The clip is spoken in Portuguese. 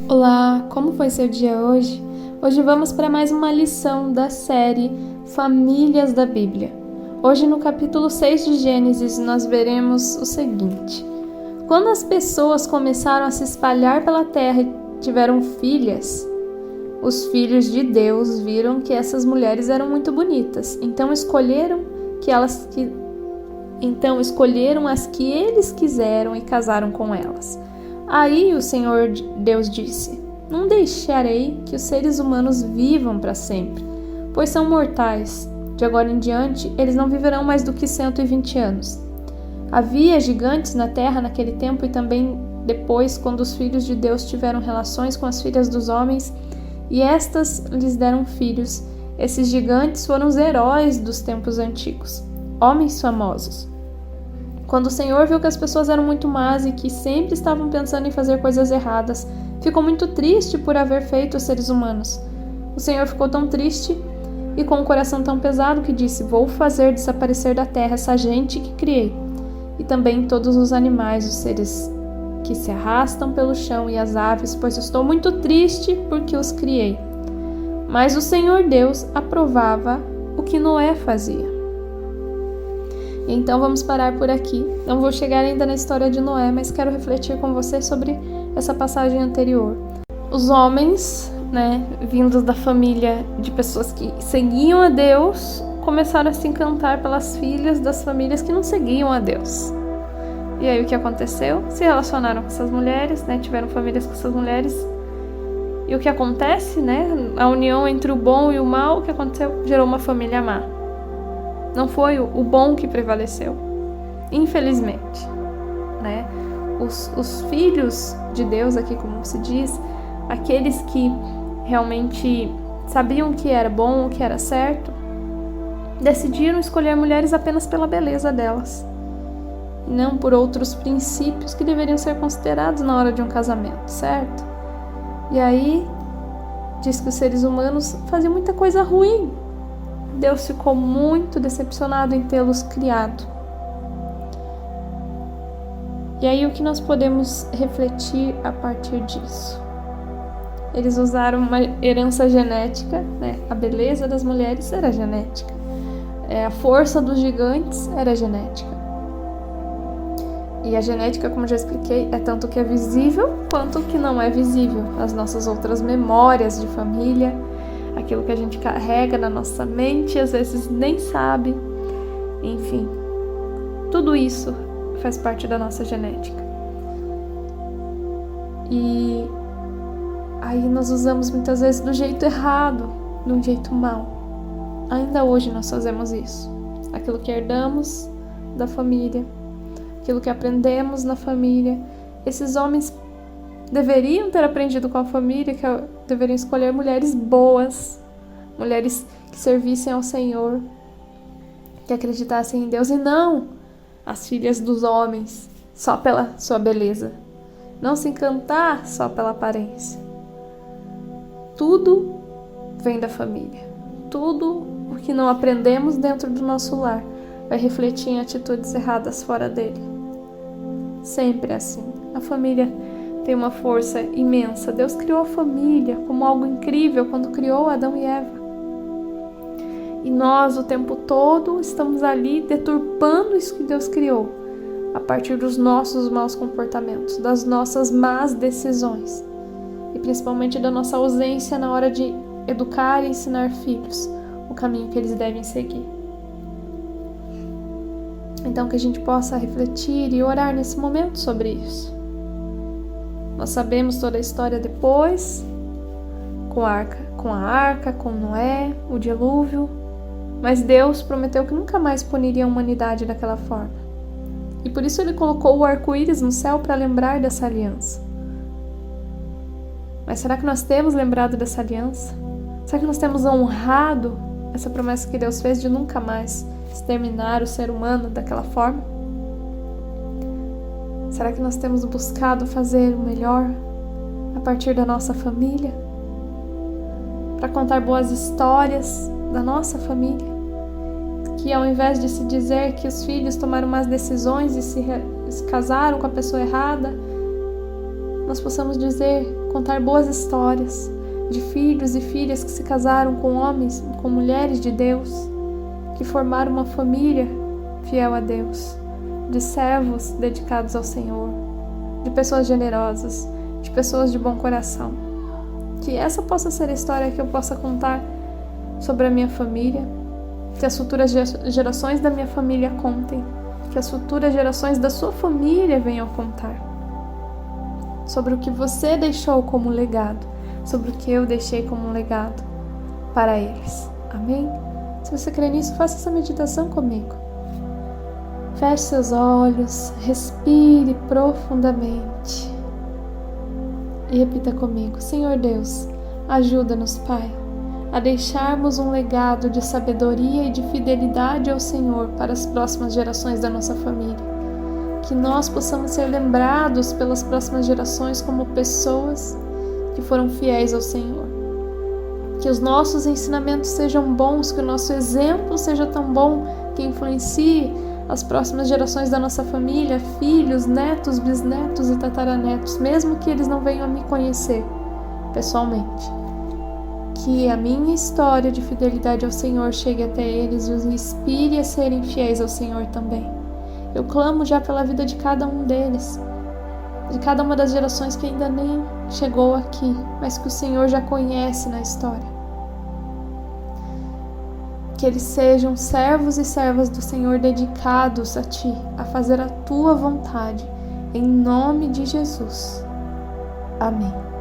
Olá, como foi seu dia hoje? Hoje vamos para mais uma lição da série Famílias da Bíblia. Hoje no capítulo 6 de Gênesis nós veremos o seguinte: quando as pessoas começaram a se espalhar pela terra e tiveram filhas, os filhos de Deus viram que essas mulheres eram muito bonitas, então escolheram as que eles quiseram e casaram com elas. Aí o Senhor Deus disse: não deixarei que os seres humanos vivam para sempre, pois são mortais. De agora em diante, eles não viverão mais do que 120 anos. Havia gigantes na terra naquele tempo e também depois, quando os filhos de Deus tiveram relações com as filhas dos homens, e estas lhes deram filhos. Esses gigantes foram os heróis dos tempos antigos, homens famosos. Quando o Senhor viu que as pessoas eram muito más e que sempre estavam pensando em fazer coisas erradas, ficou muito triste por haver feito os seres humanos. O Senhor ficou tão triste e com o coração tão pesado que disse: vou fazer desaparecer da terra essa gente que criei, e também todos os animais, os seres que se arrastam pelo chão e as aves, pois estou muito triste porque os criei. Mas o Senhor Deus aprovava o que Noé fazia. Então vamos parar por aqui. Não vou chegar ainda na história de Noé, mas quero refletir com você sobre essa passagem anterior. Os homens, vindos da família de pessoas que seguiam a Deus, começaram a se encantar pelas filhas das famílias que não seguiam a Deus. E aí o que aconteceu? Se relacionaram com essas mulheres, tiveram famílias com essas mulheres. E o que acontece, a união entre o bom e o mal, o que aconteceu? Gerou uma família má. Não foi o bom que prevaleceu, infelizmente, Os filhos de Deus, aqui como se diz, aqueles que realmente sabiam o que era bom, o que era certo, decidiram escolher mulheres apenas pela beleza delas, e não por outros princípios que deveriam ser considerados na hora de um casamento, certo? E aí, diz que os seres humanos faziam muita coisa ruim. Deus ficou muito decepcionado em tê-los criado. E aí o que nós podemos refletir a partir disso? Eles usaram uma herança genética, A beleza das mulheres era genética. A força dos gigantes era genética. E a genética, como já expliquei, é tanto o que é visível quanto o que não é visível. As nossas outras memórias de família, aquilo que a gente carrega na nossa mente e às vezes nem sabe. Enfim, tudo isso faz parte da nossa genética. E aí nós usamos muitas vezes do jeito errado, de um jeito mau. Ainda hoje nós fazemos isso. Aquilo que herdamos da família, aquilo que aprendemos na família. Esses homens deveriam ter aprendido com a família que deveriam escolher mulheres boas, mulheres que servissem ao Senhor, que acreditassem em Deus, e não as filhas dos homens só pela sua beleza. Não se encantar só pela aparência. Tudo vem da família. Tudo o que não aprendemos dentro do nosso lar vai refletir em atitudes erradas fora dele. Sempre é assim. A família tem uma força imensa. Deus criou a família como algo incrível quando criou Adão e Eva. E nós, o tempo todo, estamos ali deturpando isso que Deus criou, a partir dos nossos maus comportamentos, das nossas más decisões, e principalmente da nossa ausência na hora de educar e ensinar filhos o caminho que eles devem seguir. Então que a gente possa refletir e orar nesse momento sobre isso. Nós sabemos toda a história depois, com a arca, com Noé, o dilúvio, mas Deus prometeu que nunca mais puniria a humanidade daquela forma. E por isso Ele colocou o arco-íris no céu para lembrar dessa aliança. Mas será que nós temos lembrado dessa aliança? Será que nós temos honrado essa promessa que Deus fez de nunca mais exterminar o ser humano daquela forma? Será que nós temos buscado fazer o melhor a partir da nossa família? Para contar boas histórias da nossa família? Que ao invés de se dizer que os filhos tomaram más decisões e se casaram com a pessoa errada, nós possamos contar boas histórias de filhos e filhas que se casaram com homens, com mulheres de Deus, que formaram uma família fiel a Deus, de servos dedicados ao Senhor, de pessoas generosas, de pessoas de bom coração. Que essa possa ser a história que eu possa contar sobre a minha família, que as futuras gerações da minha família contem, que as futuras gerações da sua família venham contar sobre o que você deixou como legado, sobre o que eu deixei como legado para eles. Amém? Se você crê nisso, faça essa meditação comigo. Feche seus olhos, respire profundamente e repita comigo: Senhor Deus, ajuda-nos, Pai, a deixarmos um legado de sabedoria e de fidelidade ao Senhor para as próximas gerações da nossa família. Que nós possamos ser lembrados pelas próximas gerações como pessoas que foram fiéis ao Senhor. Que os nossos ensinamentos sejam bons, que o nosso exemplo seja tão bom que influencie as próximas gerações da nossa família, filhos, netos, bisnetos e tataranetos, mesmo que eles não venham a me conhecer pessoalmente. Que a minha história de fidelidade ao Senhor chegue até eles e os inspire a serem fiéis ao Senhor também. Eu clamo já pela vida de cada um deles, de cada uma das gerações que ainda nem chegou aqui, mas que o Senhor já conhece na história. Que eles sejam servos e servas do Senhor dedicados a Ti, a fazer a Tua vontade, em nome de Jesus. Amém.